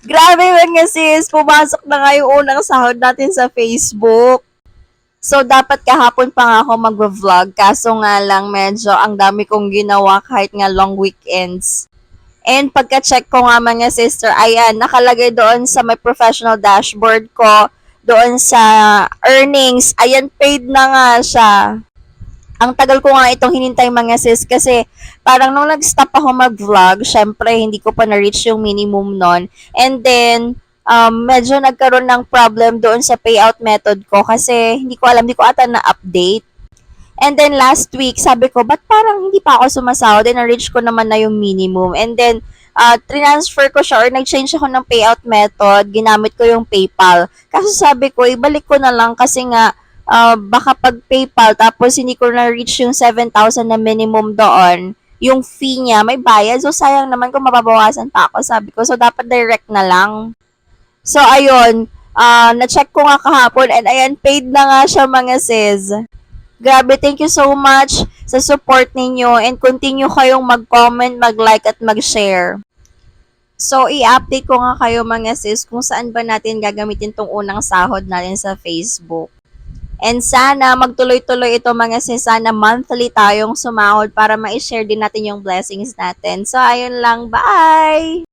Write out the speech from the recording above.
Grabe mga sis, pumasok na nga yung unang sahod natin sa Facebook. So, dapat kahapon pa nga ako mag-vlog, kaso nga lang medyo ang dami kong ginawa kahit nga long weekends. And pagka-check ko nga mga sister, ayan, nakalagay doon sa my professional dashboard ko, doon sa earnings, ayan, paid na nga siya. Ang tagal ko nga itong hinintay mga sis kasi parang nung nag-stop ako mag-vlog, syempre hindi ko pa na-reach yung minimum nun. And then, medyo nagkaroon ng problem doon sa payout method ko kasi hindi ko alam, hindi ko ata na-update. And then last week, sabi ko, ba't parang hindi pa ako sumasahod? Then na-reach ko naman na yung minimum. And then, transfer ko siya or nag-change ako ng payout method, ginamit ko yung PayPal. Kasi sabi ko, ibalik ko na lang kasi nga, baka pag PayPal tapos hindi ko na-reach yung 7,000 na minimum doon, yung fee niya, may bayad. So, sayang naman kung mababawasan pa ako, sabi ko. So, dapat direct na lang. So, ayun, na-check ko nga kahapon and ayan, paid na nga siya mga sis. Grabe, thank you so much sa support ninyo and continue kayong mag-comment, mag-like at mag-share. So, i-update ko nga kayo mga sis kung saan ba natin gagamitin tong unang sahod natin sa Facebook. And sana magtuloy-tuloy ito mga sis, sana monthly tayong sumahod para ma-share din natin yung blessings natin. So, ayun lang, bye!